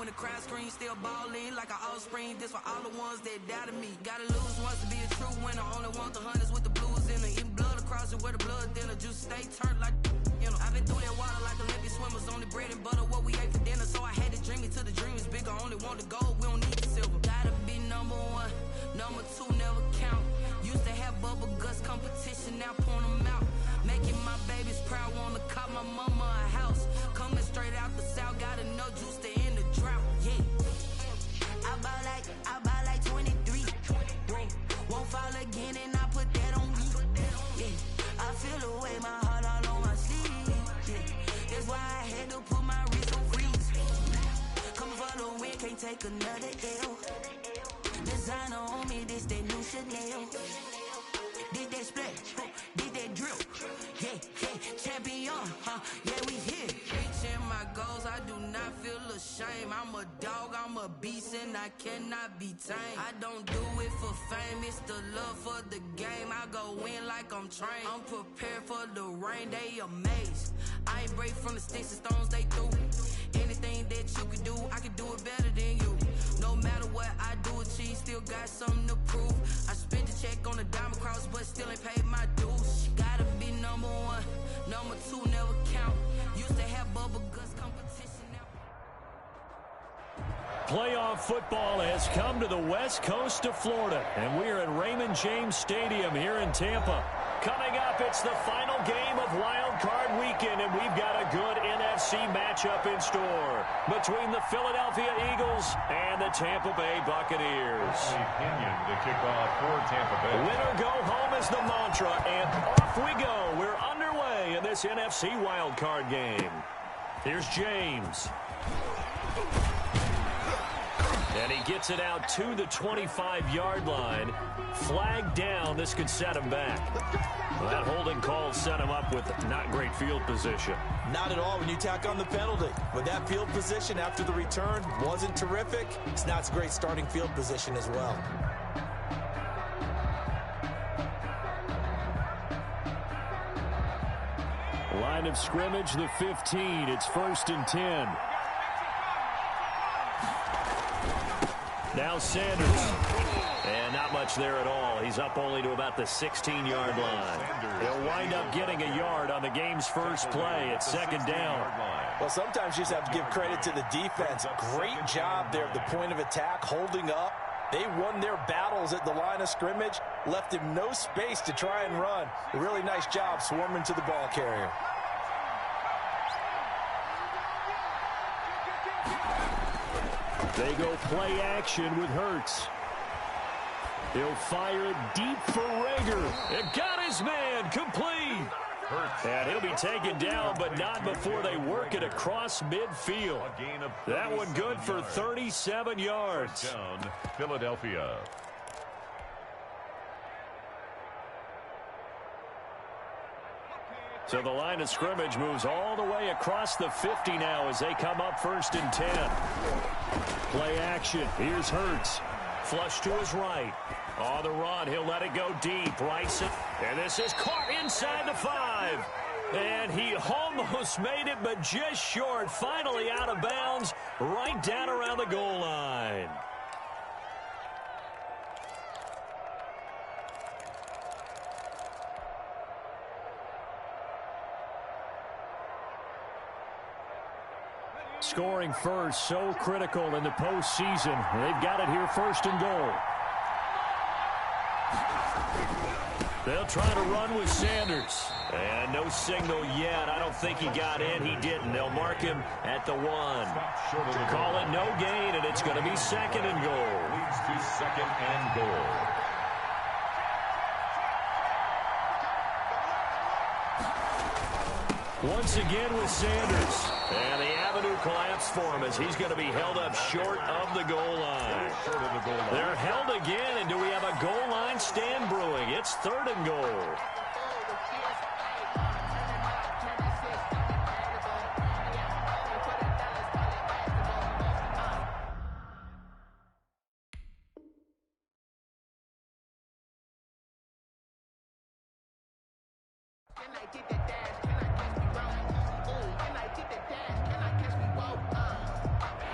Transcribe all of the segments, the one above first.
when the crowd screams, still balling like an offspring. This for all the ones that doubted me. Gotta lose once to be a true winner. Only want the hunters with the blues in it. Eating blood across it where the blood thinner. Juice stay turned like, you know. I've been through that water like Olympic swimmers. Only bread and butter what we ate for dinner. So I had to dream it till the dream is bigger. Only want the gold, we don't need the silver. Gotta be number one, number two never count. Used to have bubble guts competition, now point them out. Making my babies proud, wanna cop my mama a house. Coming straight out the south, got enough juice to end the drought. Yeah, I buy like 23. Won't fall again, and I put that on me. Yeah, I feel the way, my heart all on my sleeve. Yeah, that's why I had to put my wrist on freeze. Coming for the win, can't take another L. Designer on me, this that new Chanel. Did that splash, did that drill. Yeah, champion, yeah, we here. Reaching my goals, I do not feel ashamed. I'm a dog, I'm a beast, and I cannot be tamed. I don't do it for fame, it's the love for the game. I go in like I'm trained. I'm prepared for the rain, they amazed. I ain't break from the sticks and stones they threw. Anything that you can do, I can do it better than you. No matter what I do, achieve, still got something to prove. I spent the check on the diamond cross, but still ain't paid my dues. Gotta be number one, number two never count. Used to have bubble guts competition now. Playoff football has come to the west coast of Florida, and we're at Raymond James Stadium here in Tampa. Coming up, it's the final game of Wild Card Weekend, and we've got a good NFC matchup in store between the Philadelphia Eagles and the Tampa Bay Buccaneers. Opinion to kick off for Tampa Bay. Win or go home is the mantra, and off we go. We're underway in this NFC Wild Card game. Here's James. And he gets it out to the 25-yard line. Flag down. This could set him back. Well, that holding call set him up with not great field position. Not at all when you tack on the penalty. With that field position after the return wasn't terrific, it's not a great starting field position as well. Line of scrimmage, the 15. It's 1st and 10. Now Sanders. And not much there at all. He's up only to about the 16-yard line. He'll wind up getting a yard on the game's first play. It's 2nd down. Well, sometimes you just have to give credit to the defense. Great job there at the point of attack, holding up. They won their battles at the line of scrimmage, left him no space to try and run. A really nice job swarming to the ball carrier. They go play action with Hurts. He'll fire it deep for Rager. It got his man complete. And he'll be taken down, but not before they work it across midfield. That one good for 37 yards. Down, Philadelphia. So the line of scrimmage moves all the way across the 50 now as they come up 1st and 10. Play action. Here's Hurts. Flush to his right. On the run, he'll let it go deep. Rice it. And this is caught inside the 5. And he almost made it, but just short. Finally out of bounds, right down around the goal line. Scoring first, so critical in the postseason. They've got it here 1st and goal. They'll try to run with Sanders. And no signal yet. I don't think he got in. He didn't. They'll mark him at the 1. Call it no gain, and it's going to be 2nd and goal. Leads to 2nd and goal. Once again with Sanders. And the avenue collapsed for him as he's going to be held up short of the goal line. They're held again, and do we have a goal line stand brewing? It's 3rd and goal.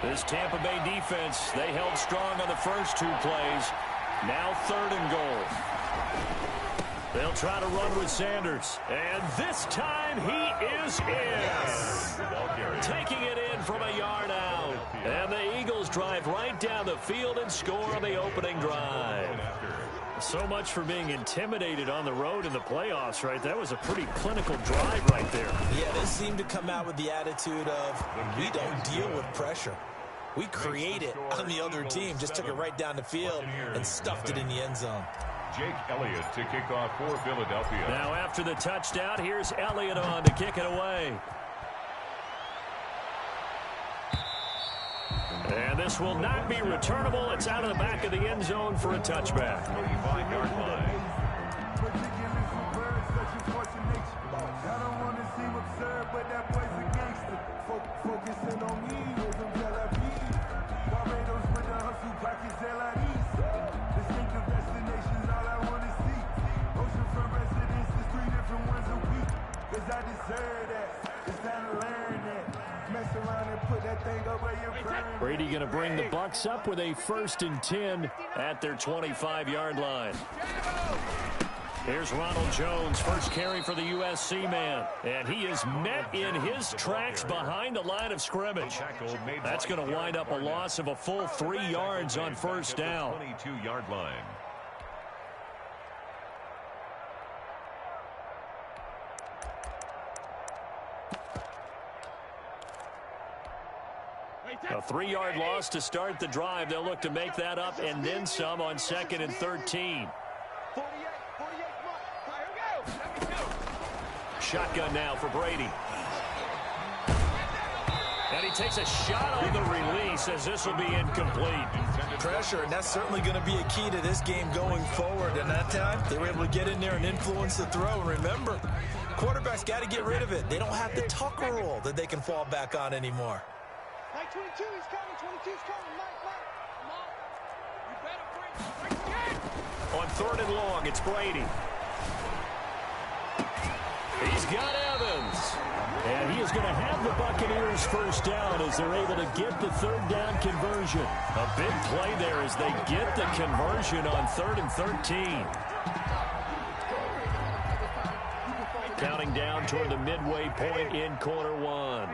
This Tampa Bay defense, they held strong on the first 2 plays. Now 3rd and goal. They'll try to run with Sanders. And this time he is in. Taking it in from a yard out. And the Eagles drive right down the field and score on the opening drive. So much for being intimidated on the road in the playoffs, right? That was a pretty clinical drive right there. Yeah, they seem to come out with the attitude of, we don't deal with pressure. We create it on the other team. Just took it right down the field and stuffed it in the end zone. Jake Elliott to kick off for Philadelphia. Now after the touchdown, here's Elliott on to kick it away. And this will not be returnable. It's out of the back of the end zone for a touchback. 35-yard line. Brady going to bring the Bucs up with a 1st and 10 at their 25-yard line. Here's Ronald Jones, first carry for the USC man. And he is met in his tracks behind the line of scrimmage. That's going to wind up a loss of a full 3 yards on 1st down. 22-yard line. A 3-yard loss to start the drive. They'll look to make that up and then some on 2nd and 13. Shotgun now for Brady. And he takes a shot on the release as this will be incomplete. Pressure, and that's certainly going to be a key to this game going forward. And that time, they were able to get in there and influence the throw. And remember, quarterbacks got to get rid of it. They don't have the Tucker rule that they can fall back on anymore. Mike 22 is coming. 22's coming. Mike. Come on. You better bring On 3rd and long, it's Brady. He's got Evans. And he is going to have the Buccaneers 1st down as they're able to get the 3rd down conversion. A big play there as they get the conversion on 3rd and 13. Counting down toward the midway point in quarter 1.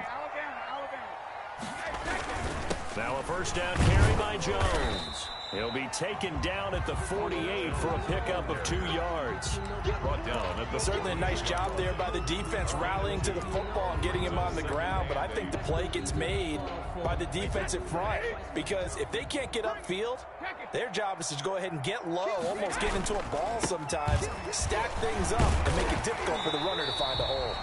Now a 1st down carry by Jones. He'll be taken down at the 48 for a pickup of 2 yards. Brought down at the Certainly a nice job there by the defense rallying to the football and getting him on the ground, but I think the play gets made by the defensive front because if they can't get upfield, their job is to go ahead and get low, almost get into a ball sometimes, stack things up, and make it difficult for the runner to find a hole.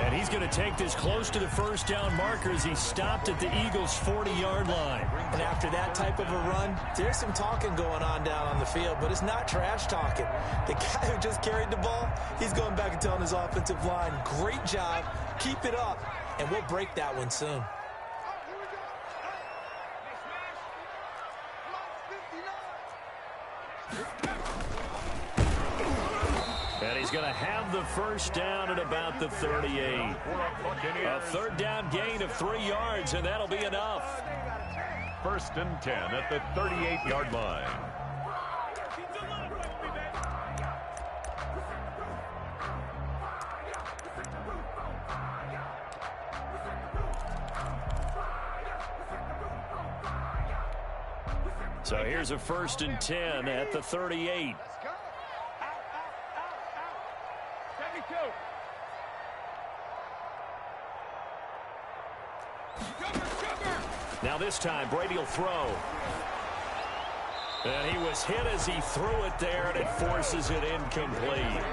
And he's going to take this close to the 1st down marker as he stopped at the Eagles' 40-yard line. And after that type of a run, there's some talking going on down on the field, but it's not trash talking. The guy who just carried the ball, he's going back and telling his offensive line, great job, keep it up, and we'll break that one soon. And he's going to have the 1st down at about the 38. A 3rd down gain of 3 yards, and that'll be enough. 1st and 10 at the 38-yard line. So here's a 1st and 10 at the 38. Now this time, Brady will throw. And he was hit as he threw it there, and it forces it incomplete.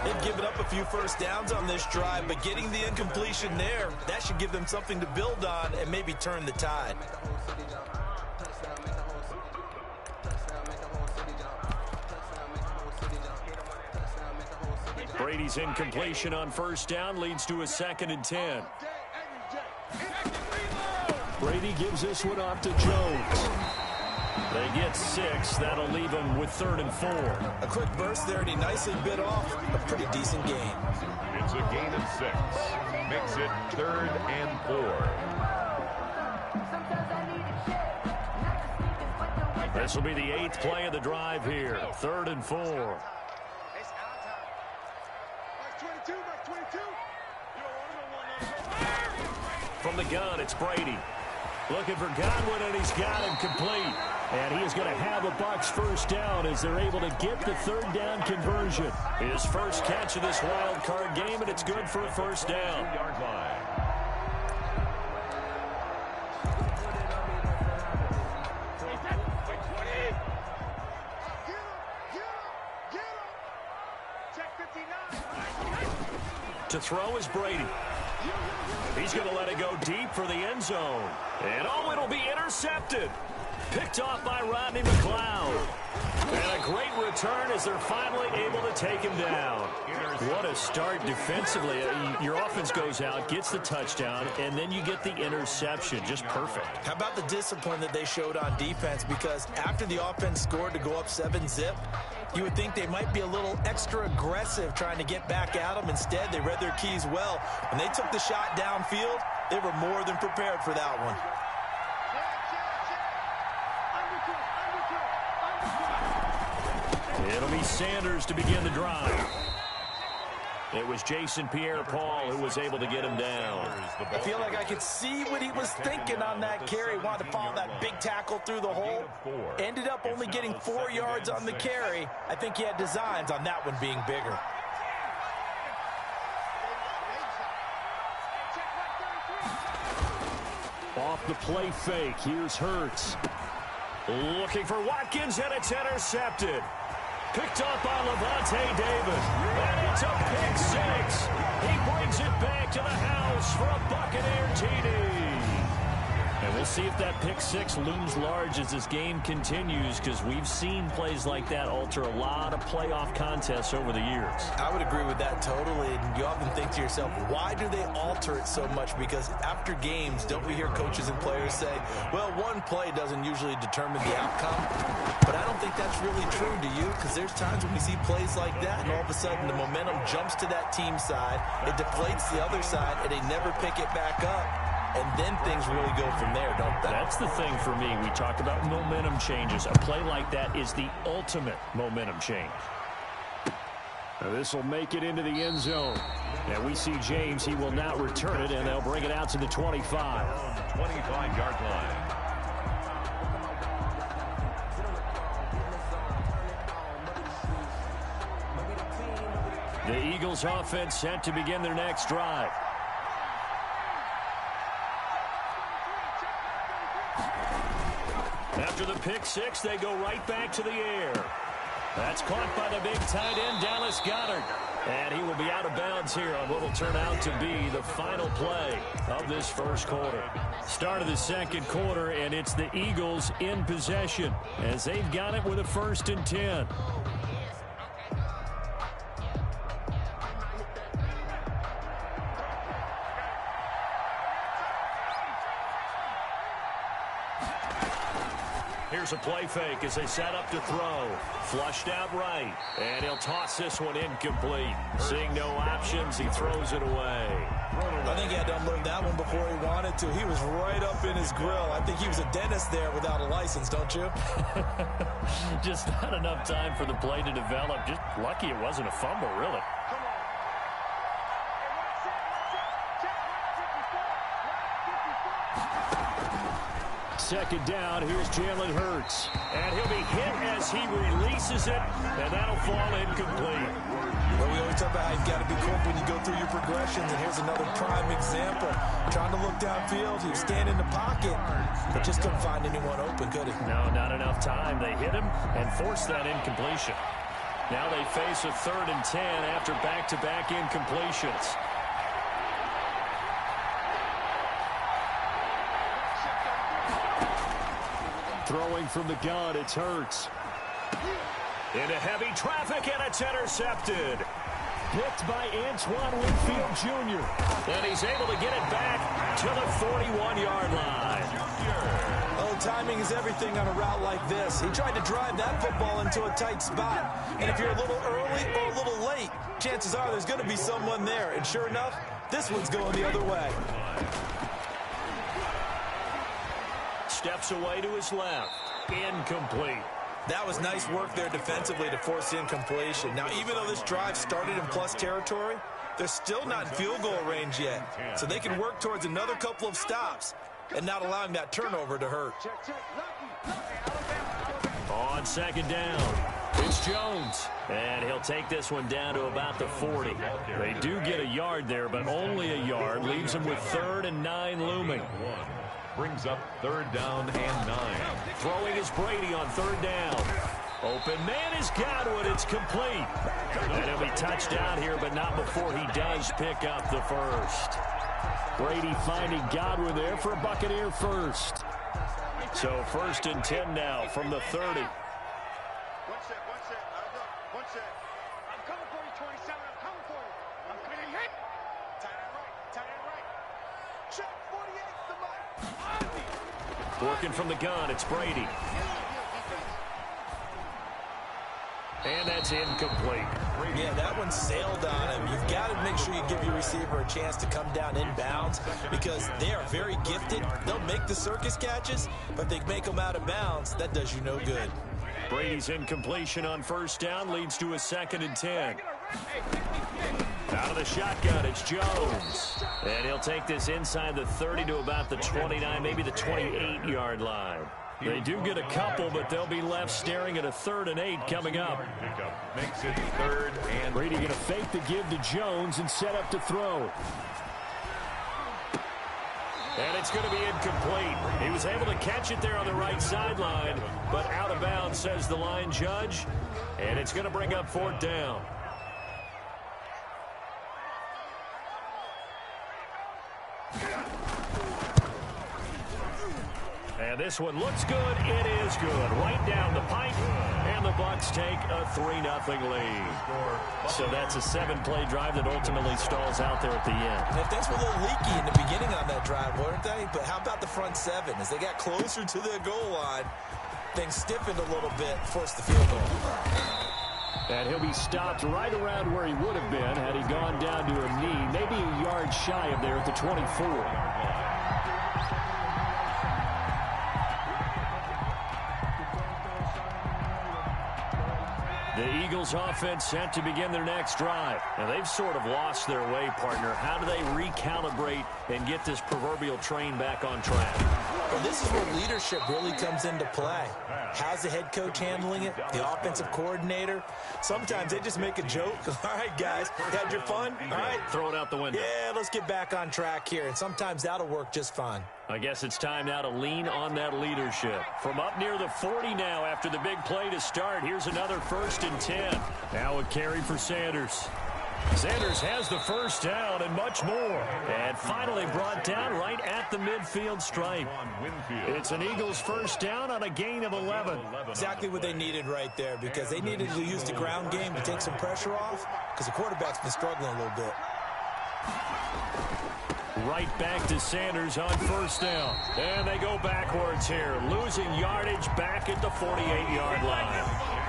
They've given up a few 1st downs on this drive, but getting the incompletion there, that should give them something to build on and maybe turn the tide. Brady's incompletion on 1st down leads to a 2nd and 10. Brady gives this one off to Jones. They get 6. That'll leave them with 3rd and 4. A quick burst there, and he nicely bit off a pretty decent gain. It's a gain of 6. Makes it 3rd and 4. This will be the 8th play of the drive here. 3rd and 4. It's our time. Mark 22, Mark 22. From the gun, it's Brady. Looking for Godwin, and he's got him complete. And he is going to have a Bucs first down as they're able to get the 3rd down conversion. His first catch of this wild card game, and it's good for a first down. 2-yard line. To throw is Brady. He's going to let it go deep for the end zone. And oh, it'll be intercepted. Picked off by Rodney McLeod. And a great return as they're finally able to take him down. What a start defensively. Your offense goes out, gets the touchdown, and then you get the interception. Just perfect. How about the discipline that they showed on defense? Because after the offense scored to go up 7-zip, you would think they might be a little extra aggressive trying to get back at them. Instead, they read their keys well. When they took the shot downfield, they were more than prepared for that one. It'll be Sanders to begin the drive. It was Jason Pierre-Paul who was able to get him down. I feel like I could see what he was thinking on that carry. Wanted to follow that big tackle through the hole. Ended up only getting 4 yards on the carry. I think he had designs on that one being bigger. Off the play fake, here's Hurts. Looking for Watkins, and it's intercepted. Picked up by Levante David. And it's a pick six. He brings it back to the house for a Buccaneer TD. And we'll see if that pick six looms large as this game continues, because we've seen plays like that alter a lot of playoff contests over the years. I would agree with that totally. And you often think to yourself, why do they alter it so much? Because after games, don't we hear coaches and players say, well, one play doesn't usually determine the outcome. But I don't think that's really true, do you? Because there's times when we see plays like that, and all of a sudden the momentum jumps to that team side. It deflates the other side, and they never pick it back up. And then things really go from there, don't they? That's the thing for me. We talk about momentum changes. A play like that is the ultimate momentum change. Now this will make it into the end zone. And we see James. He will now return it, and they'll bring it out to the 25. 25-yard line. The Eagles offense set to begin their next drive. After the pick six, they go right back to the air. That's caught by the big tight end, Dallas Goedert. And he will be out of bounds here on what will turn out to be the final play of this first quarter. Start of the second quarter, and it's the Eagles in possession as they've got it with a 1st and 10. Here's a play fake as they set up to throw. Flushed out right. And he'll toss this one incomplete. Seeing no options, he throws it away. I think he had to unload that one before he wanted to. He was right up in his grill. I think he was a dentist there without a license, don't you? Just not enough time for the play to develop. Just lucky it wasn't a fumble, really. Second down, here's Jalen Hurts. And he'll be hit as he releases it, and that'll fall incomplete. Well, we always talk about how you've got to be quick when you go through your progressions, and here's another prime example. Trying to look downfield, he was standing in the pocket, but just couldn't find anyone open, could he? No, not enough time. They hit him and forced that incompletion. Now they face a 3rd and 10 after back-to-back incompletions. Throwing from the gun, it's Hurts. Into heavy traffic, and it's intercepted. Picked by Antoine Winfield Jr. And he's able to get it back to the 41-yard line. Oh, timing is everything on a route like this. He tried to drive that football into a tight spot. And if you're a little early or a little late, chances are there's going to be someone there. And sure enough, this one's going the other way. Steps away to his left. Incomplete. That was nice work there defensively to force incompletion. Now, even though this drive started in plus territory, they're still not in field goal range yet. So they can work towards another couple of stops and not allowing that turnover to hurt. On second down, it's Jones. And he'll take this one down to about the 40. They do get a yard there, but only a yard. Leaves them with 3rd and 9 looming. Brings up 3rd down and 9. Throwing is Brady on 3rd down. Open man is Godwin. It's complete. And he'll be touchdown here, but not before he does pick up the first. Brady finding Godwin there for a Buccaneer first. So 1st and 10 now from the 30. One set. I'm coming for you, 27. I'm coming for you. I'm getting hit. Tight end right. Check 48 the mic. Working from the gun, it's Brady. And that's incomplete. Yeah, that one sailed on him. You've got to make sure you give your receiver a chance to come down inbounds because they are very gifted. They'll make the circus catches, but they make them out of bounds. That does you no good. Brady's incompletion on 1st down leads to a 2nd and 10. Out of the shotgun, it's Jones. And he'll take this inside the 30 to about the 29, maybe the 28-yard line. They do get a couple, but they'll be left staring at a 3rd and 8 coming up. Makes it 3rd and Brady going to fake the give to Jones and set up to throw. And it's going to be incomplete. He was able to catch it there on the right sideline, but out of bounds, says the line judge. And it's going to bring up 4th down. And this one looks good. It is good. Right down the pipe. And the Bucs take a 3-0 lead. So that's a 7-play drive that ultimately stalls out there at the end. And things were a little leaky in the beginning on that drive, weren't they? But how about the front 7? As they got closer to the goal line, things stiffened a little bit, forced the field goal. And he'll be stopped right around where he would have been had he gone down to a knee, maybe a yard shy of there at the 24. The Eagles offense set to begin their next drive. Now, they've sort of lost their way, partner. How do they recalibrate and get this proverbial train back on track? Well, this is where leadership really comes into play. How's the head coach handling it? The offensive coordinator? Sometimes they just make a joke. All right, guys, had your fun? All right. Throw it out the window. Yeah, let's get back on track here. And sometimes that'll work just fine. I guess it's time now to lean on that leadership. From up near the 40 now after the big play to start, here's another 1st and 10. Now a carry for Sanders. Sanders has the first down and much more. And finally brought down right at the midfield stripe. It's an Eagles first down on a gain of 11. Exactly what they needed right there because they needed to use the ground game to take some pressure off because the quarterback's been struggling a little bit. Right back to Sanders on first down. And they go backwards here. Losing yardage back at the 48-yard line.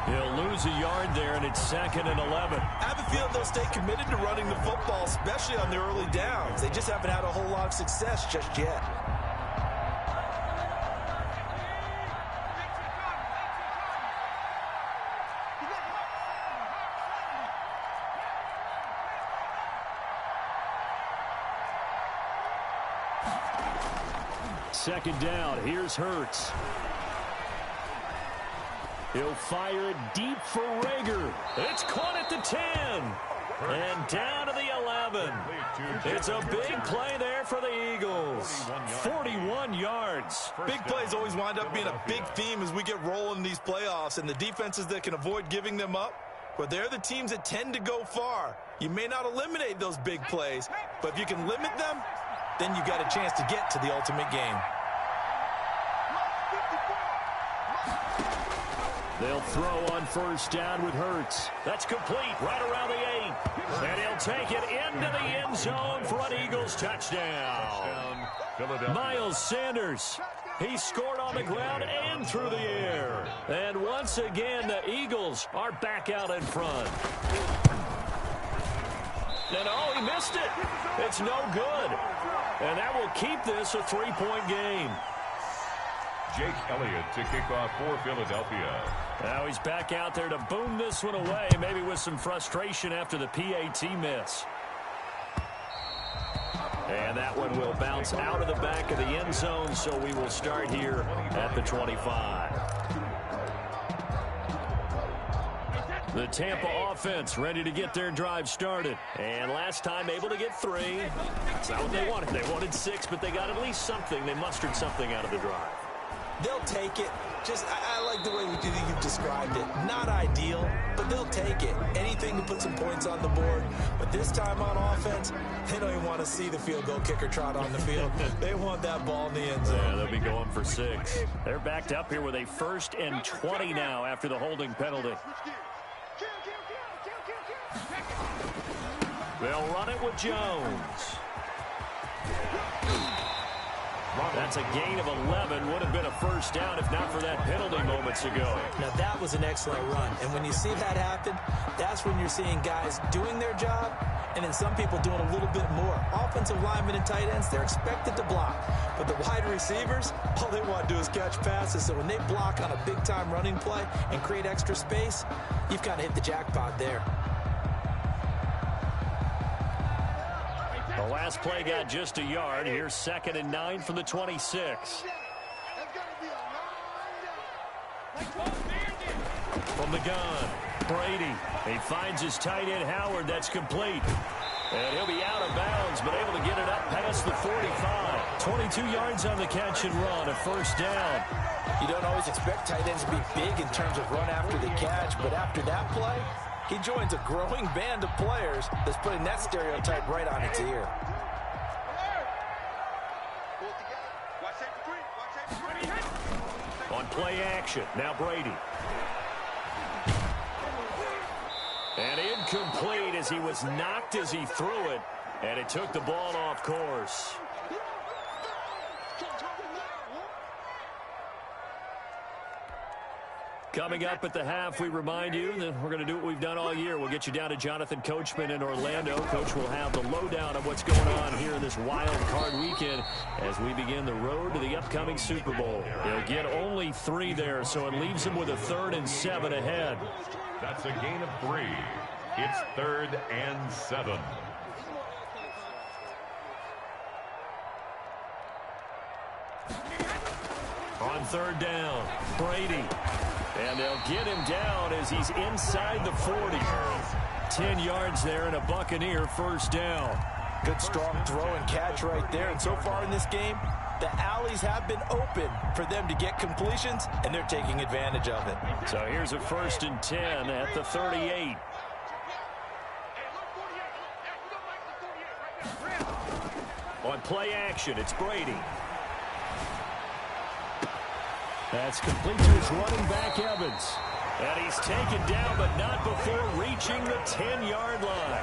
He'll lose a yard there, and it's 2nd and 11. I have a feeling they'll stay committed to running the football, especially on the early downs. They just haven't had a whole lot of success just yet. Second down. Here's Hurts. He'll fire it deep for Rager. It's caught at the 10. And down to the 11. It's a big play there for the Eagles. 41 yards. Big plays always wind up being a big theme as we get rolling in these playoffs. And the defenses that can avoid giving them up, well, they're the teams that tend to go far. You may not eliminate those big plays, but if you can limit them, then you got a chance to get to the ultimate game. They'll throw on first down with Hurts. That's complete right around the 8. And he'll take it into the end zone for an Eagles touchdown. Miles Sanders. He scored on the ground and through the air. And once again, the Eagles are back out in front. And oh, he missed it. It's no good. And that will keep this a 3-point game. Jake Elliott to kick off for Philadelphia. Now he's back out there to boom this one away, maybe with some frustration after the PAT miss. And that one will bounce out of the back of the end zone, so we will start here at the 25. The Tampa offense ready to get their drive started. And last time able to get 3. That's not what they wanted. They wanted 6, but they got at least something. They mustered something out of the drive. They'll take it. I like the way you've described it. Not ideal, but they'll take it. Anything to put some points on the board. But this time on offense, they don't even want to see the field goal kicker trot on the field. They want that ball in the end zone. Yeah, they'll be going for 6. They're backed up here with a 1st and 20 now after the holding penalty. They'll run it with Jones. That's a gain of 11. Would have been a 1st down if not for that penalty moments ago. Now, that was an excellent run. And when you see that happen, that's when you're seeing guys doing their job and then some people doing a little bit more. Offensive linemen and tight ends, they're expected to block. But the wide receivers, all they want to do is catch passes. So when they block on a big-time running play and create extra space, you've kind of hit the jackpot there. The last play got just a yard. Here's 2nd and 9 from the 26. From the gun, Brady. He finds his tight end, Howard. That's complete. And he'll be out of bounds, but able to get it up past the 45. 22 yards on the catch and run, a 1st down. You don't always expect tight ends to be big in terms of run after the catch, but after that play, he joins a growing band of players that's putting that stereotype right on its ear. On play action, now Brady. And incomplete as he was knocked as he threw it, and it took the ball off course. Coming up at the half, we remind you that we're going to do what we've done all year. We'll get you down to Jonathan Coachman in Orlando. Coach will have the lowdown of what's going on here in this wild card weekend as we begin the road to the upcoming Super Bowl. He'll get only 3 there, so it leaves him with a 3rd and 7 ahead. That's a gain of 3. It's 3rd and 7. On 3rd down, Brady. And they'll get him down as he's inside the 40. 10 yards there and a Buccaneer 1st down. Good strong throw and catch right there. And so far in this game, the alleys have been open for them to get completions, and they're taking advantage of it. So here's a 1st and 10 at the 38. On play action, it's Brady. That's complete to his running back, Evans. And he's taken down, but not before reaching the 10-yard line.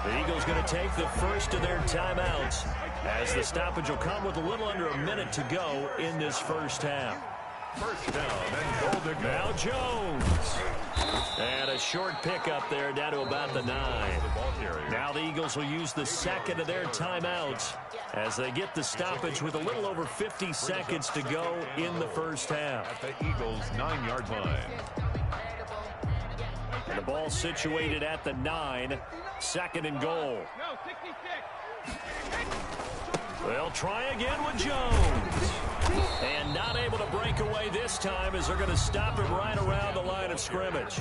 The Eagles going to take the first of their timeouts as the stoppage will come with a little under a minute to go in this 1st half. 1st down and goal to go. Now Jones. And a short pickup there down to about the 9. Now the Eagles will use the 2nd of their timeouts as they get the stoppage with a little over 50 seconds to go in the 1st half. At the Eagles' 9-yard line. And the ball situated at the 9. 2nd and goal. They'll try again with Jones. And not able to break away this time as they're going to stop him right around the line of scrimmage.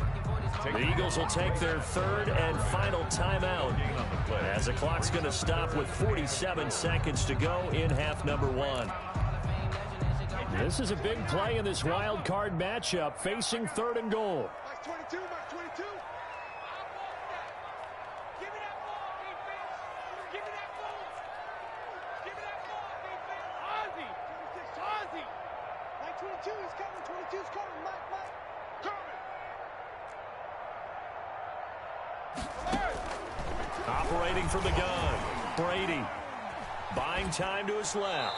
The Eagles will take their 3rd and final timeout as the clock's going to stop with 47 seconds to go in half number 1. This is a big play in this wild card matchup facing 3rd and goal. Mark 22, Mark 22. Give me that ball, defense. Give me that ball. Give me that ball, defense. Ozzy. 26, Ozzy. Mike 22 is coming. 22 is coming. Mike. Coming. Operating from the gun, Brady. Buying time to his left.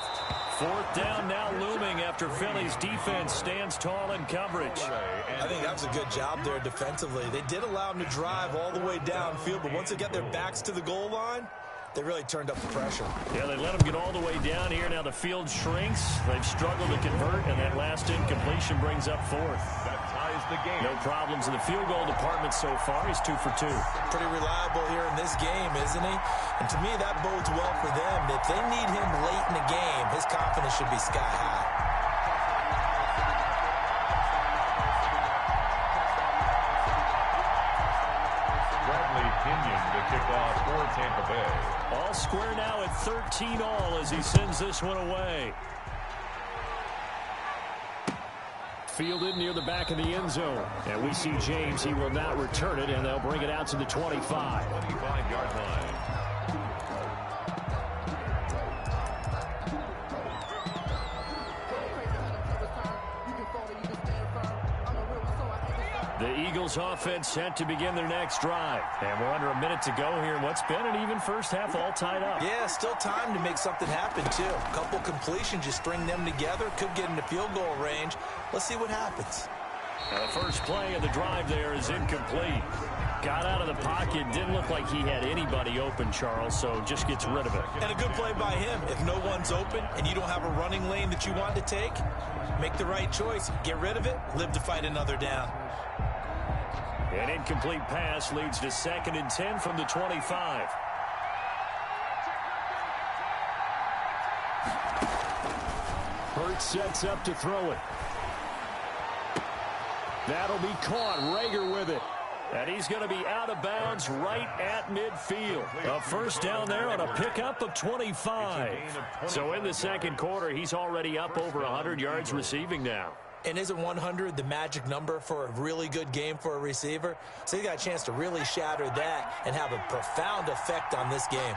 4th down now looming after Philly's defense stands tall in coverage. I think that was a good job there defensively. They did allow them to drive all the way downfield, but once they get their backs to the goal line, They really turned up the pressure. Yeah, they let them get all the way down here. Now the field shrinks. They've struggled to convert, and that last incompletion brings up fourth. That ties the game. No problems in the field goal department so far. He's 2 for 2. Pretty reliable here in this game, isn't he? And to me, that bodes well for them. If they need him late in the game, his confidence should be sky high. Kickoff for Tampa Bay. All square now at 13-all as he sends this one away. Fielded near the back of the end zone. And we see James. He will not return it, and they'll bring it out to the 25. 25-yard line. The Eagles offense set to begin their next drive. And we're under a minute to go here in what's been an even first half, all tied up. Yeah, still time to make something happen, too. A couple completions, just string them together. Could get into field goal range. Let's see what happens. Now the first play of the drive there is incomplete. Got out of the pocket. Didn't look like he had anybody open, Charles, so just gets rid of it. And a good play by him. If no one's open and you don't have a running lane that you want to take, make the right choice. Get rid of it. Live to fight another down. An incomplete pass leads to 2nd and 10 from the 25. Hurts sets up to throw it. That'll be caught. Rager with it. And he's going to be out of bounds right at midfield. A first down there on a pickup of 25. So in the second quarter, he's already up over 100 yards receiving now. And isn't 100 the magic number for a really good game for a receiver? So he got a chance to really shatter that and have a profound effect on this game.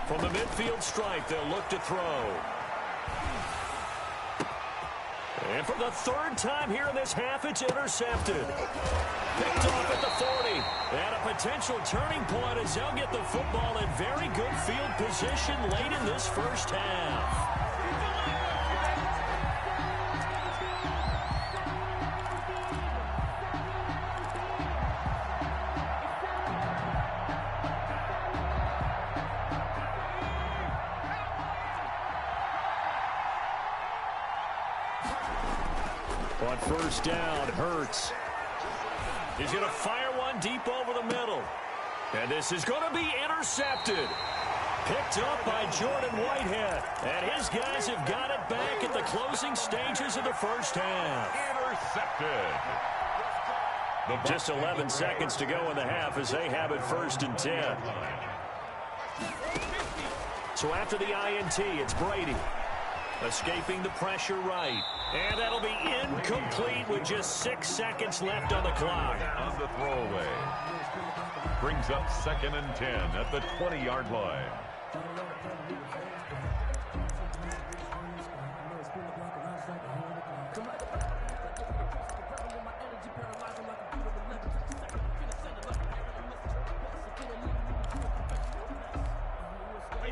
From the midfield stripe, they'll look to throw. And for the third time here in this half, it's intercepted. Picked off at the 40. And a potential turning point as they'll get the football in very good field position late in this first half. On first down, Hurts. He's going to fire one deep over the middle. And this is going to be intercepted. Picked up by Jordan Whitehead. And his guys have got it back at the closing stages of the first half. Intercepted. Just 11 seconds to go in the half as they have it 1st and 10. So after the INT, it's Brady. Escaping the pressure right. And that'll be incomplete with just 6 seconds left on the clock. On the throwaway. Brings up 2nd and 10 at the 20-yard line.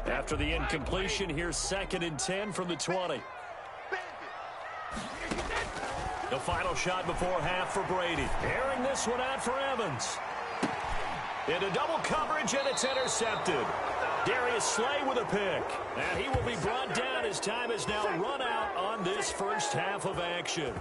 After the incompletion, here's 2nd and 10 from the 20. The final shot before half for Brady. Airing this one out for Evans. Into double coverage, and it's intercepted. Darius Slay with a pick. And he will be brought down as time has now run out on this first half of action.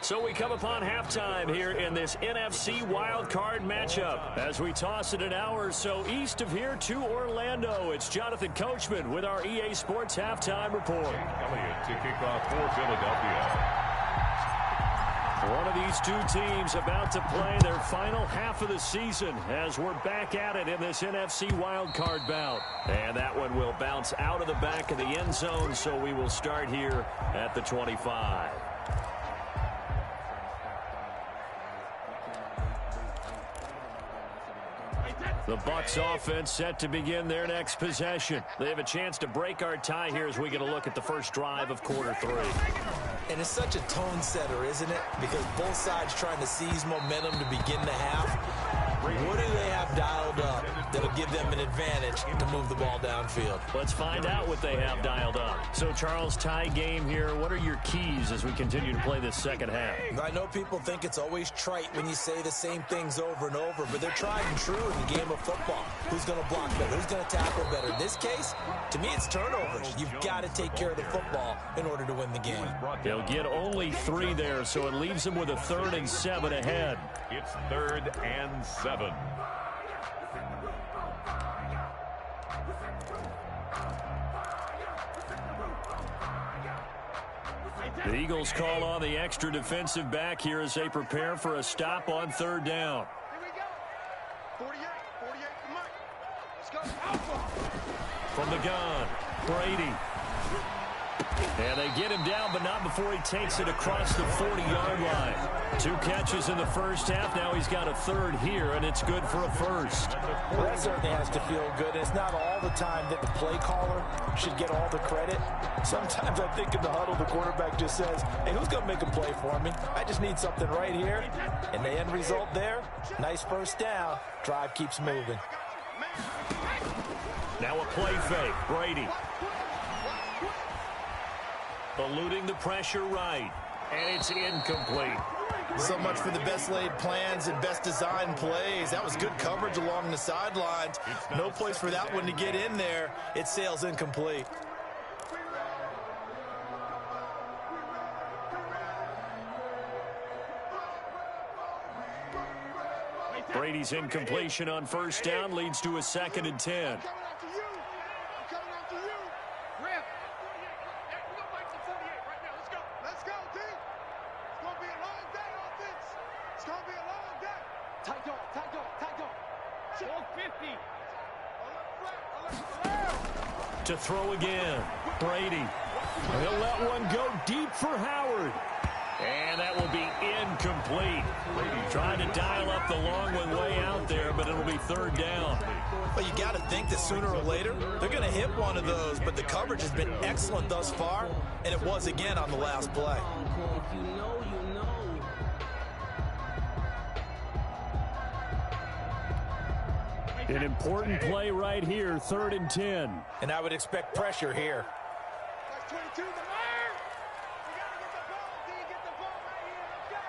So we come upon halftime here in this NFC wildcard matchup. As we toss it an hour or so east of here to Orlando, it's Jonathan Coachman with our EA Sports Halftime Report. Elliott to kick off for Philadelphia. One of these two teams about to play their final half of the season as we're back at it in this NFC wildcard bout. And that one will bounce out of the back of the end zone, so we will start here at the 25. The Bucs offense set to begin their next possession. They have a chance to break our tie here as we get a look at the first drive of quarter 3. And it's such a tone setter, isn't it? Because both sides trying to seize momentum to begin the half. What do they have dialed up that'll give them an advantage to move the ball downfield? Let's find out what they have dialed up. So, Charles, tie game here. What are your keys as we continue to play this second half? I know people think it's always trite when you say the same things over and over, but they're tried and true in the game of football. Who's going to block better? Who's going to tackle better? In this case, to me, it's turnovers. You've got to take care of the football in order to win the game. They'll get only 3 there, so it leaves them with a 3rd and 7 ahead. It's 3rd and 7. The Eagles call on the extra defensive back here as they prepare for a stop on 3rd down. Here we go. 48 for Mike. Let's go. Alpha. From the gun, Brady. And they get him down, but not before he takes it across the 40-yard line. 2 catches in the first half. Now he's got a 3rd here, and it's good for a 1st. Well, that certainly has to feel good. It's not all the time that the play caller should get all the credit. Sometimes I think in the huddle, the quarterback just says, hey, who's going to make a play for me? I just need something right here. And the end result there, nice 1st down. Drive keeps moving. Now a play fake. Brady. Eluding the pressure right. And it's incomplete. So much for the best laid plans and best designed plays. That was good coverage along the sidelines. No place for that one to get in there. It sails incomplete. Brady's incompletion on 1st down leads to a 2nd and 10. To throw again, Brady. He'll let one go deep for Howard. And that will be incomplete. Trying to dial up the long one way out there, but it'll be 3rd down. Well, you got to think that sooner or later, they're going to hit one of those, but the coverage has been excellent thus far, and it was again on the last play. An important play right here, 3rd and 10. And I would expect pressure here. That's 22, the man. We got to get the ball. D, get the ball right here. Let's go.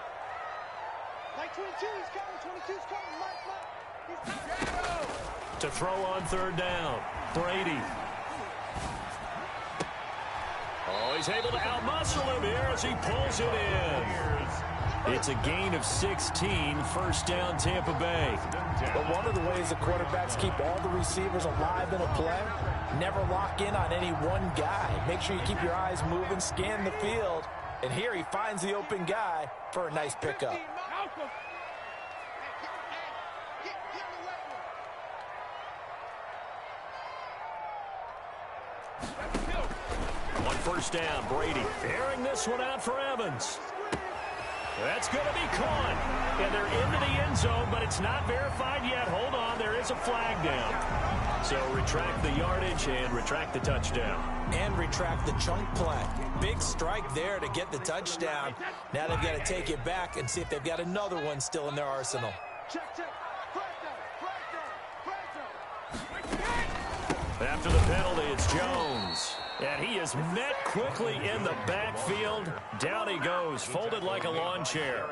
Like 22, he's coming. 22's coming. Mike. He's coming. To throw on 3rd down, Brady. Oh, he's able to outmuscle him here as he pulls it in. It's a gain of 16, 1st down Tampa Bay. But one of the ways the quarterbacks keep all the receivers alive in a play, never lock in on any one guy. Make sure you keep your eyes moving, scan the field. And here he finds the open guy for a nice pickup. On 1st down, Brady airing this one out for Evans. That's going to be caught. And they're into the end zone, but it's not verified yet. Hold on, there is a flag down. So retract the yardage and retract the touchdown. And retract the chunk play. Big strike there to get the touchdown. Now they've got to take it back and see if they've got another one still in their arsenal. Check, check. After the penalty, it's Jones. And he is met quickly in the backfield. Down he goes, folded like a lawn chair.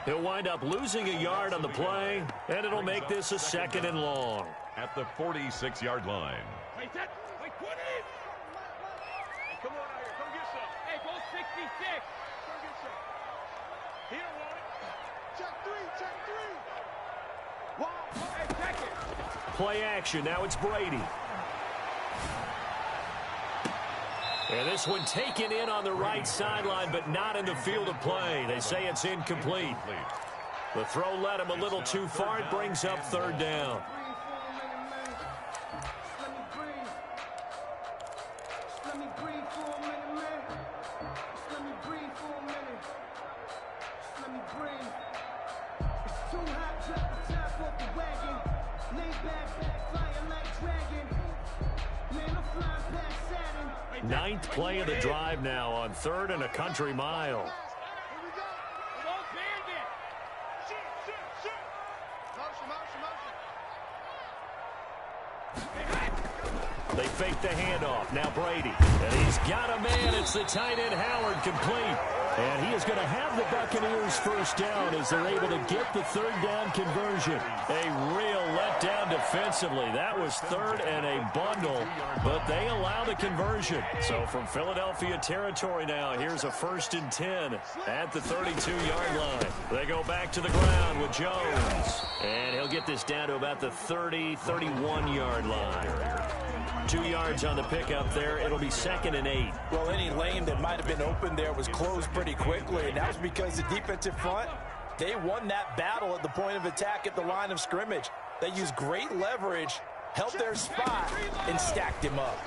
He'll wind up losing a yard on the play, and it'll make this a 2nd and long. At the 46-yard line. Wait, that. Wait, what is? Hey, come on out here. Come get some. Hey, go 66. Come get some. He don't want it. Check 3. Check 3. Wow. Hey, check it. Play action. Now it's Brady. And this one taken in on the right sideline, but not in the field of play. They say it's incomplete. The throw led him a little too far. It brings up 3rd down. Ninth play of the drive now on 3rd and a country mile. Here we go. Motion, motion, motion. They fake the handoff. Now Brady. And he's got a man. It's the tight end Howard, complete. And he is going to have the Buccaneers first down as they're able to get the third down conversion. A real letdown defensively. That was third and a bundle, but they allow the conversion. So from Philadelphia territory now, here's a 1st and 10 at the 32-yard line. They go back to the ground with Jones. And he'll get this down to about the 30, 31-yard line. 2 yards on the pickup there. It'll be 2nd and 8. Well, any lane that might have been open there was closed pretty quickly, and that was because the defensive front, they won that battle at the point of attack at the line of scrimmage. They used great leverage, held their spot, and stacked him up.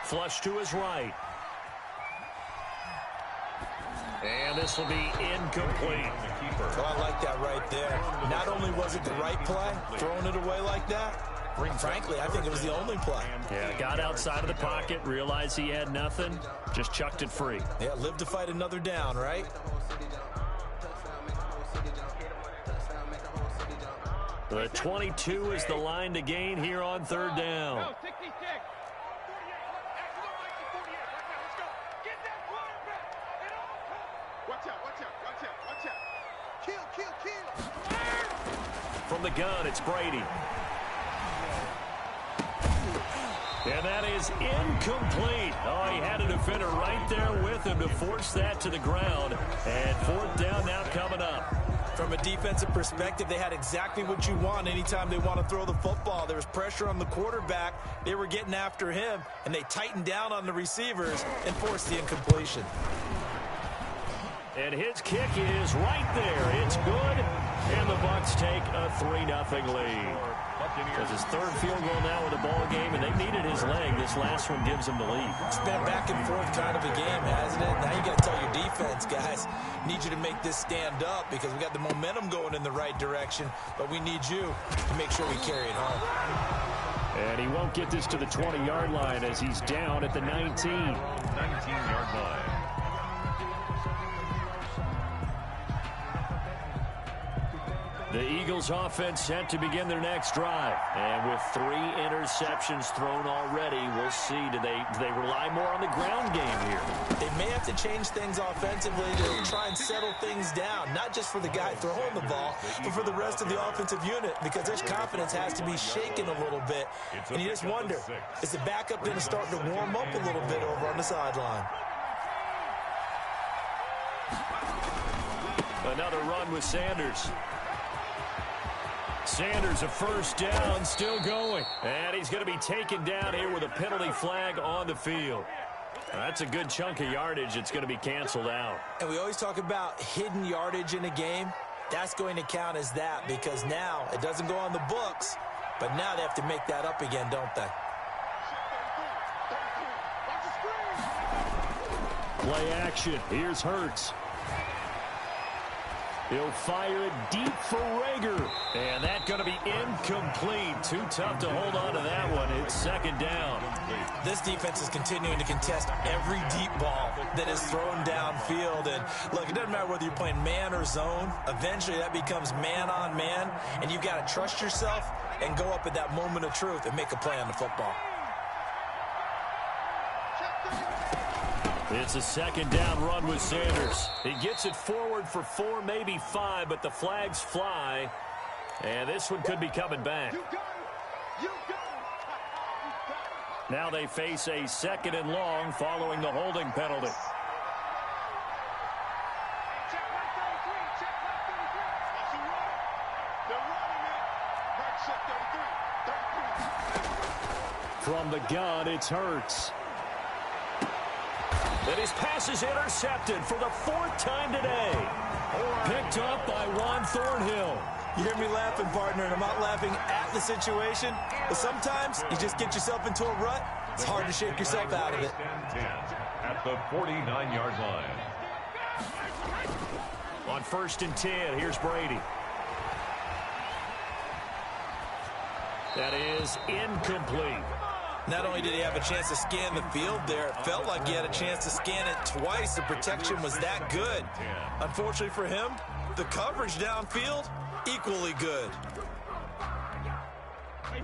Flush to his right. And this will be incomplete. Oh, I like that right there. Not only was it the right play, throwing it away like that, frankly, I think it was the only play. Yeah, got outside of the pocket, realized he had nothing, just chucked it free. Yeah, live to fight another down, right? The 22 is the line to gain here on third down. From the gun, it's Brady. And that is incomplete. Oh, he had a defender right there with him to force that to the ground. And 4th down now coming up. From a defensive perspective, they had exactly what you want anytime they want to throw the football. There was pressure on the quarterback. They were getting after him, and they tightened down on the receivers and forced the incompletion. And his kick is right there. It's good. And the Bucs take a 3-0 lead. It's his 3rd field goal now in the ball game, and they needed his leg. This last one gives him the lead. It's been a back-and-forth kind of a game, hasn't it? Now you got to tell your defense, guys, need you to make this stand up because we got the momentum going in the right direction, but we need you to make sure we carry it home. And he won't get this to the 20-yard line as he's down at the 19. 19-yard line. The Eagles offense set to begin their next drive. And with 3 interceptions thrown already, we'll see. Do they rely more on the ground game here? They may have to change things offensively to try and settle things down, not just for the guy throwing the ball, but for the rest of the offensive unit, because their confidence has to be shaken a little bit. And you just wonder, is the backup going to start to warm up a little bit over on the sideline? Another run with Sanders. Sanders, a 1st down, still going. And he's going to be taken down here with a penalty flag on the field. That's a good chunk of yardage. It's going to be canceled out. And we always talk about hidden yardage in a game. That's going to count as that because now it doesn't go on the books, but now they have to make that up again, don't they? Play action. Here's Hurts. He'll fire it deep for Rager. And that's going to be incomplete. Too tough to hold on to that one. It's 2nd down. This defense is continuing to contest every deep ball that is thrown downfield. And look, it doesn't matter whether you're playing man or zone. Eventually that becomes man on man. And you've got to trust yourself and go up at that moment of truth and make a play on the football. It's a 2nd down run with Sanders. He gets it forward for 4, maybe 5, but the flags fly. And this one could be coming back. Now they face a 2nd and long following the holding penalty. From the gun, it's Hurts. And his pass is intercepted for the 4th time today. Picked up by Juan Thornhill. You hear me laughing, partner, and I'm not laughing at the situation, but sometimes you just get yourself into a rut. It's hard to shake yourself out of it. At the 49-yard line. On 1st and 10, here's Brady. That is incomplete. Not only did he have a chance to scan the field there, it felt like he had a chance to scan it twice. The protection was that good. Unfortunately for him, the coverage downfield, equally good.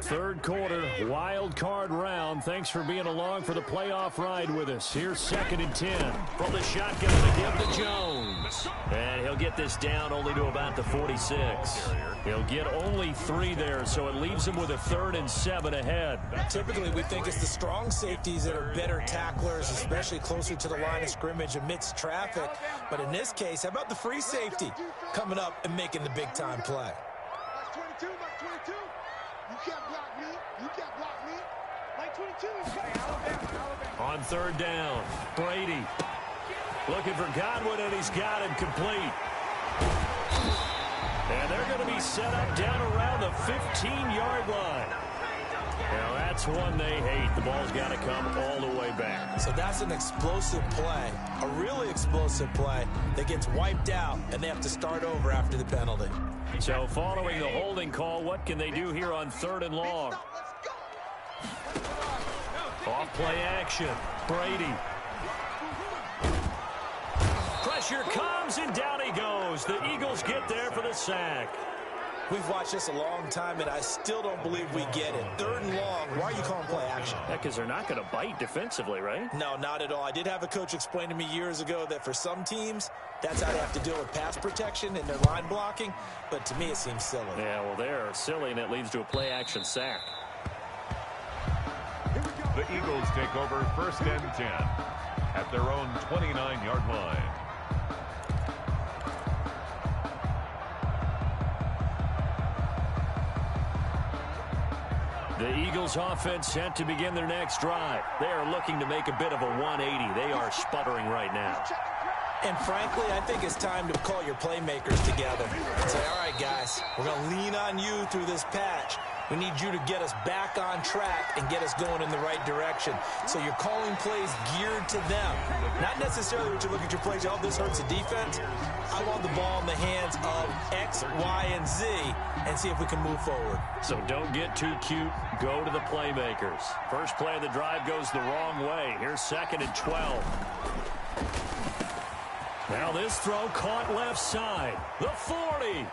Third quarter, wild card round. Thanks for being along for the playoff ride with us. Here's 2nd and 10. From the shotgun to give to Jones. And he'll get this down only to about the 46. He'll get only 3 there, so it leaves him with a 3rd and 7 ahead. Typically, we think it's the strong safeties that are better tacklers, especially closer to the line of scrimmage amidst traffic. But in this case, how about the free safety coming up and making the big-time play? That's 22, that's 22. You can't block me. You can't block me. Like 22. On 3rd down, Brady looking for Godwin, and he's got him complete. And they're going to be set up down around the 15-yard line. Now, that's one they hate. The ball's got to come all the way back. So that's an explosive play, a really explosive play that gets wiped out, and they have to start over after the penalty. So following the holding call, what can they do here on 3rd and long? Off play action. Brady. Pressure comes, and down he goes. The Eagles get there for the sack. We've watched this a long time, and I still don't believe we get it. 3rd and long, why are you calling play action? Yeah, because they're not going to bite defensively, right? No, not at all. I did have a coach explain to me years ago that for some teams, that's how they have to deal with pass protection and their line blocking, but to me it seems silly. Yeah, well, they're silly, and it leads to a play action sack. The Eagles take over 1st and 10 at their own 29-yard line. The Eagles offense set to begin their next drive. They are looking to make a bit of a 180. They are sputtering right now. And frankly, I think it's time to call your playmakers together and say, all right, guys, we're going to lean on you through this patch. We need you to get us back on track and get us going in the right direction. So you're calling plays geared to them. Not necessarily what you look at your plays, oh, this hurts the defense. I want the ball in the hands of X, Y, and Z and see if we can move forward. So don't get too cute. Go to the playmakers. First play of the drive goes the wrong way. Here's 2nd and 12. Now this throw caught left side. The 40.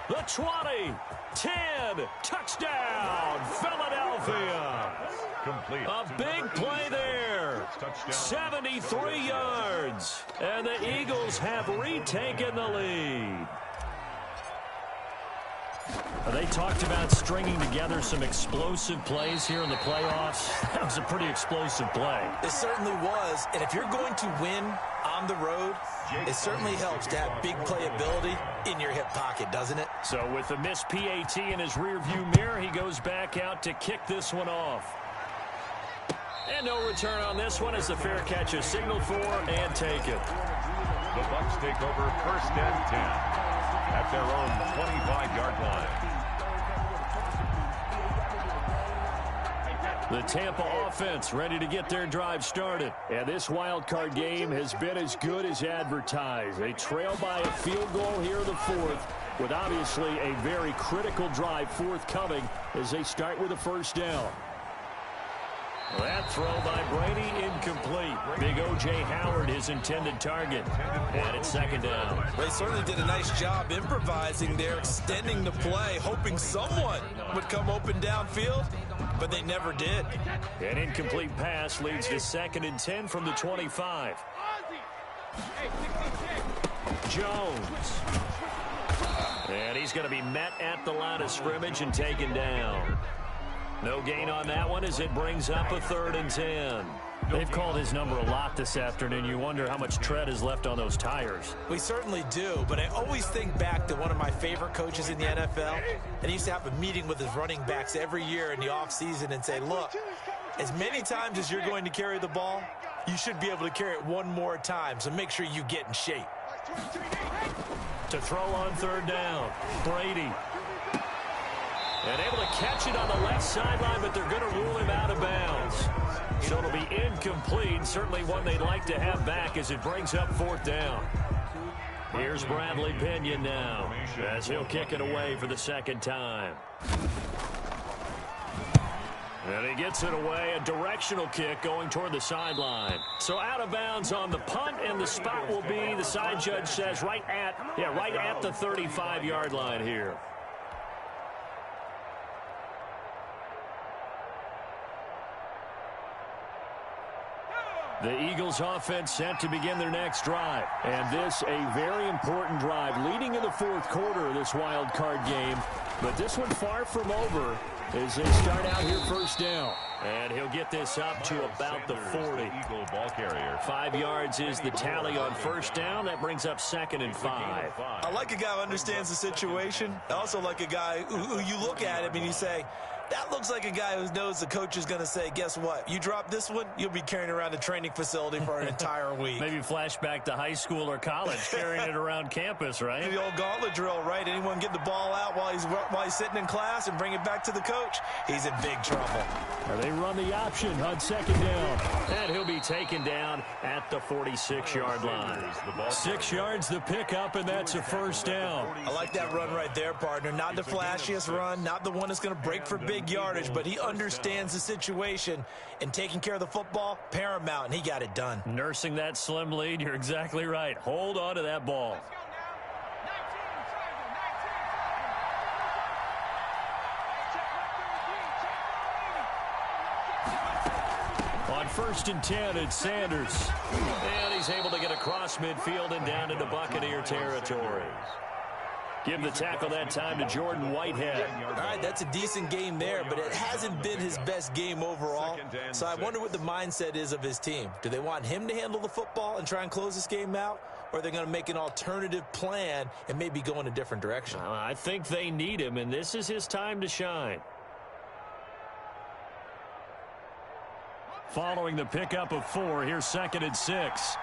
The 20. 10. Touchdown, Philadelphia. Complete. A big play there. 73 yards. And the Eagles have retaken the lead. They talked about stringing together some explosive plays here in the playoffs. That was a pretty explosive play. It certainly was. And if you're going to win on the road, it certainly helps to have big playability in your hip pocket, doesn't it? So with the missed PAT in his rearview mirror, he goes back out to kick this one off. And no return on this one as the fair catch is signaled for and taken. The Bucs take over 1st and 10 at their own 25-yard line. The Tampa offense ready to get their drive started. And this wild card game has been as good as advertised. They trail by a field goal here in the 4th, with obviously a very critical drive forthcoming as they start with a 1st down. That throw by Brady incomplete. Big O.J. Howard, his intended target. And it's 2nd down. They certainly did a nice job improvising there, extending the play, hoping someone would come open downfield, but they never did. An incomplete pass leads to 2nd and 10 from the 25. Jones. And he's going to be met at the line of scrimmage and taken down. No gain on that one as it brings up a 3rd and 10. They've called his number a lot this afternoon. You wonder how much tread is left on those tires. We certainly do, but I always think back to one of my favorite coaches in the NFL, and he used to have a meeting with his running backs every year in the offseason and say, look, as many times as you're going to carry the ball, you should be able to carry it one more time, so make sure you get in shape. To throw on 3rd down, Brady. And able to catch it on the left sideline, but they're going to rule him out of bounds. So it'll be incomplete. Certainly one they'd like to have back as it brings up 4th down. Here's Bradley Pinion now as he'll kick it away for the 2nd time. And he gets it away, a directional kick going toward the sideline. So out of bounds on the punt, and the spot will be, the side judge says, right at the 35-yard line here. The Eagles offense set to begin their next drive. And this a very important drive leading in the fourth quarter of this wild card game. But this one far from over as they start out here first down. And he'll get this up to about the 40. Eagle ball carrier. 5 yards is the tally on first down. That brings up 2nd and 5. I like a guy who understands the situation. I also like a guy who you look at him and you say, that looks like a guy who knows the coach is going to say, guess what? You drop this one, you'll be carrying around a training facility for an entire week. Maybe flashback to high school or college, carrying it around campus, right? The old gauntlet drill, right? Anyone get the ball out while he's sitting in class and bring it back to the coach, he's in big trouble. They run the option on 2nd down. And he'll be taken down at the 46-yard line. 6 yards the pickup, and that's a first down. I like that run right there, partner. Not the flashiest run, not the one that's going to break for big yardage, but he understands the situation, and taking care of the football, paramount, and he got it done. Nursing that slim lead, you're exactly right. Hold on to that ball. On 1st and 10, it's Sanders. And he's able to get across midfield and down into Buccaneer territory. Give the tackle that time to Jordan Whitehead. All right, that's a decent game there, but it hasn't been his best game overall. So I wonder what the mindset is of his team. Do they want him to handle the football and try and close this game out? Or are they going to make an alternative plan and maybe go in a different direction? I think they need him, and this is his time to shine. Following the pickup of 4, here's 2nd and 6.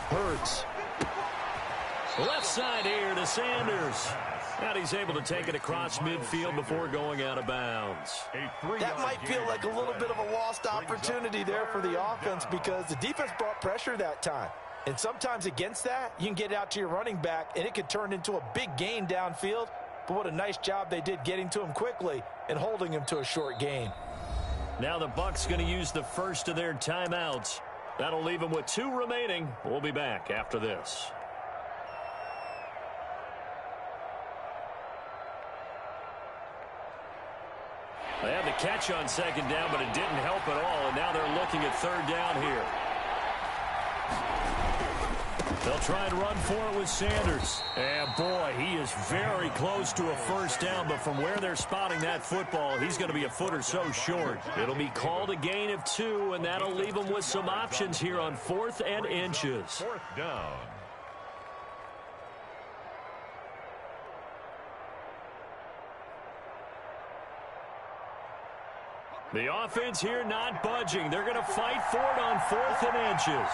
Hurts. Left side here to Sanders. And he's able to take it across midfield before going out of bounds. That might feel like a little bit of a lost opportunity there for the offense because the defense brought pressure that time. And sometimes against that, you can get out to your running back, and it could turn into a big gain downfield. But what a nice job they did getting to him quickly and holding him to a short gain. Now the Bucs going to use the first of their timeouts. That'll leave them with 2 remaining. We'll be back after this. They had the catch on 2nd down, but it didn't help at all, and now they're looking at 3rd down here. They'll try and run for it with Sanders. And, boy, he is very close to a first down, but from where they're spotting that football, he's going to be a foot or so short. It'll be called a gain of 2, and that'll leave them with some options here on 4th and inches. 4th down. The offense here not budging. They're going to fight for it on 4th and inches.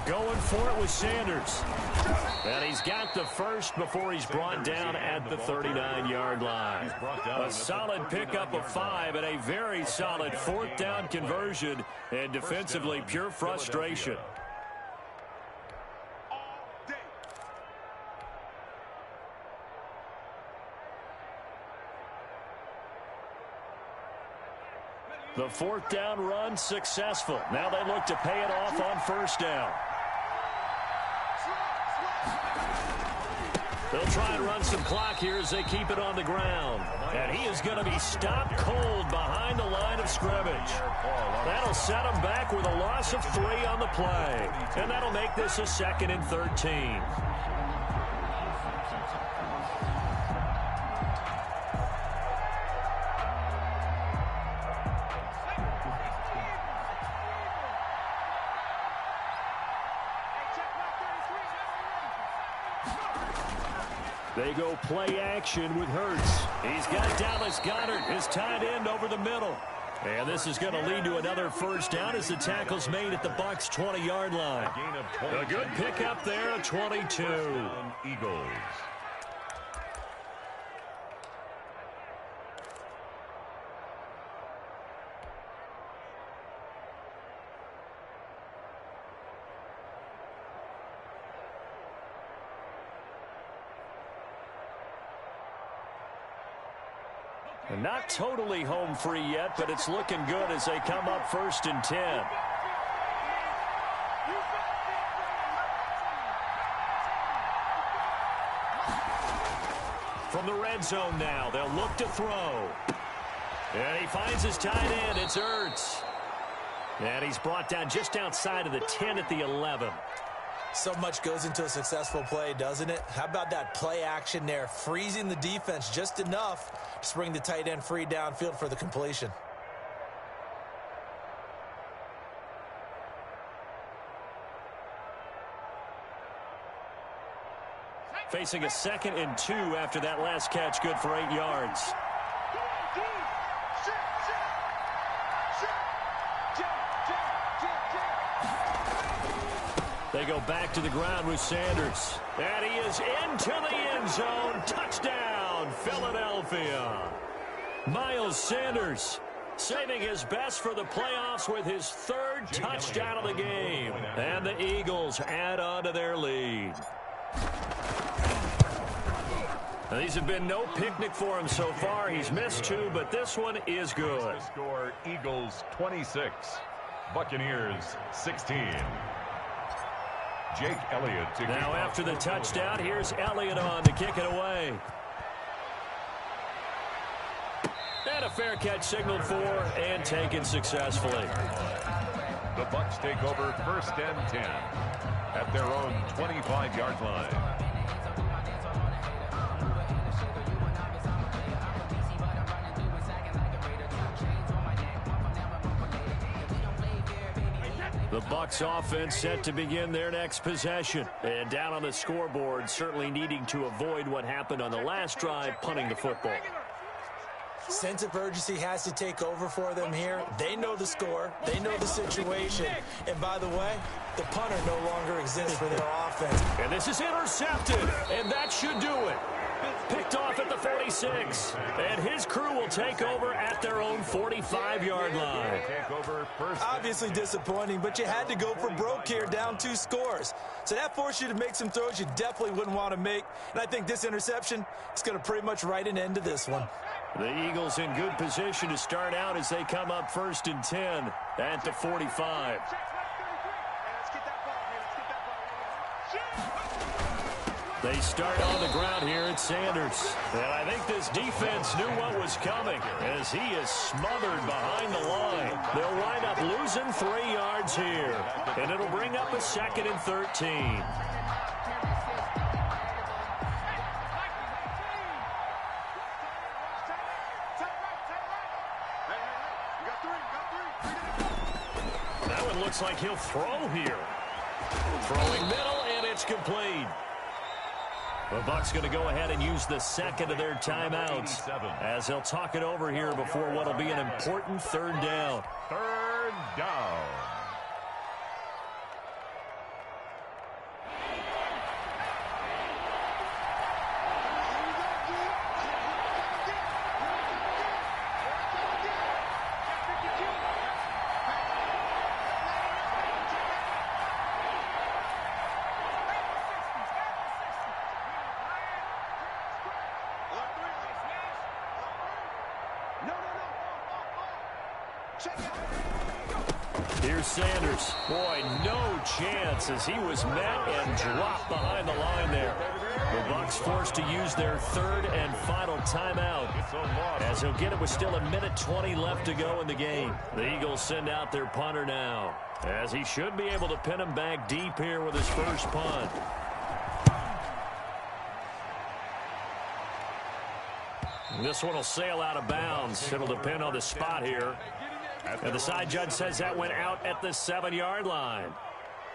Going for it with Sanders. And he's got the first before he's brought down at the 39-yard line. A solid pickup of 5 and a very solid 4th down conversion, and defensively pure frustration. The 4th down run successful. Now they look to pay it off on 1st down. They'll try and run some clock here as they keep it on the ground. And he is going to be stopped cold behind the line of scrimmage. That'll set him back with a loss of 3 on the play. And that'll make this a 2nd and 13. They go play action with Hurts. He's got Dallas Goedert, his tight end, over the middle. And this is going to lead to another first down as the tackle's made at the Bucs' 20-yard line. A good pickup there, 22. Eagles. And not totally home free yet, but it's looking good as they come up 1st and 10. From the red zone now, they'll look to throw. And he finds his tight end. It's Ertz. And he's brought down just outside of the 10 at the 11. So much goes into a successful play, doesn't it? How about that play action there? Freezing the defense just enough to bring the tight end free downfield for the completion. Facing a 2nd and 2 after that last catch, good for 8 yards. They go back to the ground with Sanders. And he is into the end zone. Touchdown, Philadelphia. Miles Sanders saving his best for the playoffs with his 3rd touchdown of the game. And the Eagles add on to their lead. Now, these have been no picnic for him so far. He's missed 2, but this one is good. The score, Eagles 26, Buccaneers 16. Jake Elliott. Now after the touchdown, here's Elliott on to kick it away. And a fair catch signaled for and taken successfully. The Bucs take over 1st and 10 at their own 25-yard line. The Bucs offense set to begin their next possession. And down on the scoreboard, certainly needing to avoid what happened on the last drive, punting the football. Sense of urgency has to take over for them here. They know the score. They know the situation. And by the way, the punter no longer exists for their offense. And this is intercepted. And that should do it. Picked off at the 46. And his crew will take over at their own 45-yard line. Obviously disappointing, but you had to go for broke here, down 2 scores. So that forced you to make some throws you definitely wouldn't want to make. And I think this interception is going to pretty much write an end to this one. The Eagles in good position to start out as they come up 1st and 10 at the 45. They start on the ground here at Sanders. And I think this defense knew what was coming as he is smothered behind the line. They'll wind up losing 3 yards here. And it'll bring up a 2nd and 13. That one looks like he'll throw here. Throwing middle, and it's complete. The Bucs going to go ahead and use the 2nd of their timeouts as they'll talk it over here before what will be an important 3rd down. 3rd down. Here's Sanders. Boy, no chance as he was met and dropped behind the line there. The Bucs forced to use their 3rd and final timeout as he'll get it with still 1:20 left to go in the game. The Eagles send out their punter now as he should be able to pin him back deep here with his first punt. This one will sail out of bounds. It'll depend on the spot here. And the side judge says that went out at the 7-yard line.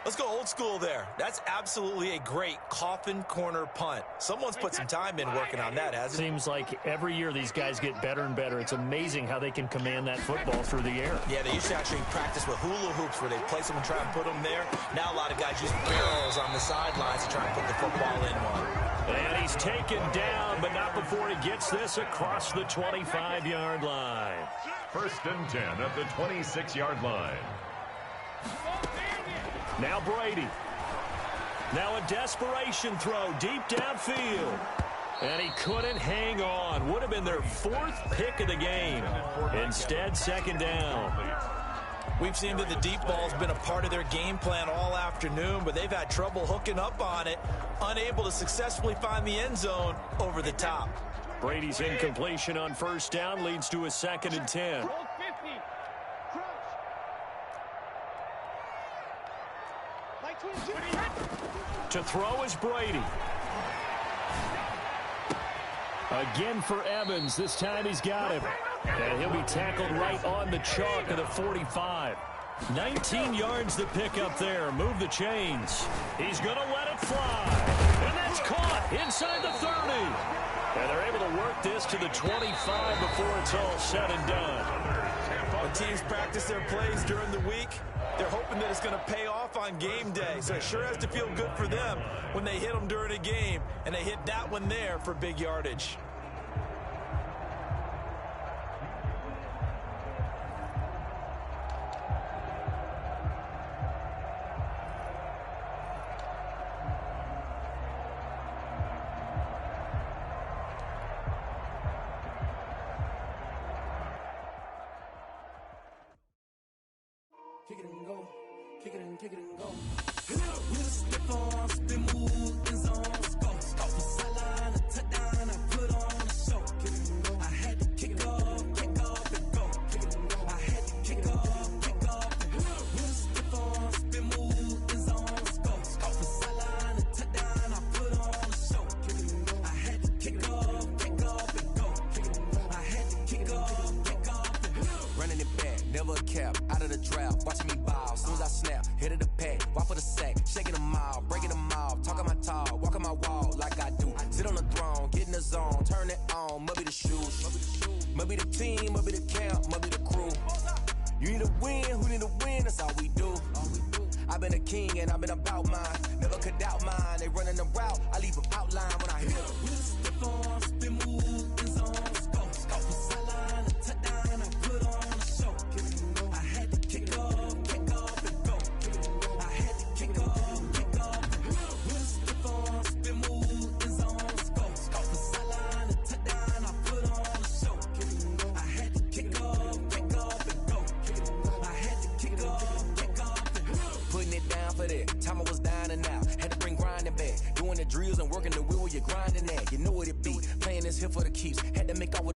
Let's go old school there. That's absolutely a great coffin corner punt. Someone's put some time in working on that, hasn't it? Seems like every year these guys get better and better. It's amazing how they can command that football through the air. Yeah, they used to actually practice with hula hoops where they place them and try and put them there. Now a lot of guys use barrels on the sidelines to try and put the football in one. And he's taken down, but not before he gets this across the 25-yard line. 1st and 10 at the 26-yard line. Now Brady. Now a desperation throw deep downfield. And he couldn't hang on. Would have been their 4th pick of the game. Instead, 2nd down. We've seen that the deep ball has been a part of their game plan all afternoon, but they've had trouble hooking up on it, unable to successfully find the end zone over the top. Brady's incompletion on 1st down leads to a 2nd and 10. To throw is Brady. Again for Evans. This time he's got him. And he'll be tackled right on the chalk of the 45. 19 yards to pick up there. Move the chains. He's going to let it fly. And that's caught inside the 30. And they're able to work this to the 25 before it's all said and done. When teams practice their plays during the week, they're hoping that it's going to pay off on game day. So it sure has to feel good for them when they hit them during a game, and they hit that one there for big yardage. Kick it and go, kick it and go. With a stiff arm, spin move, in zone, go. Off the sideline, a touchdown, I put on a show. Kick it and go. I had to kick off and go. Kick it and go. I had to kick off and go. With a stiff arm, spin move, in zone, go. Off the sideline, a touchdown, I put on a show. Kick it and go. I had to kick off and go. Kick it and go. I had to kick off and go. Running it back, never a cap, out of the drought, watching me ball, as soon as I snap, hit of the pack, walk for the sack, shaking them all, breaking them off, talking my talk, walking my wall like I do, sit on the throne, get in the zone, turn it on, must be the shoes, must be the team, must be the camp, must be the crew, you need a win, who need a win, that's all we do, I've been a king and I've been about mine, never could doubt mine, they running the route, I leave an outline when I hit it, with a stiff arm, spin move, in zone, go, off the sideline, a touchdown, I put on a show, I had to kick off and go, I had to kick off, with a stiff arm, spin move, in zone, go, off the sideline, a touchdown, I put on a show, I had to kick off and go, I had to kick off and go, putting it down for that, time I was down and out, had to bring grinding back, doing the drills and working the wheel where you're grinding at, you know what it be, playing this here for the keeps, had to make all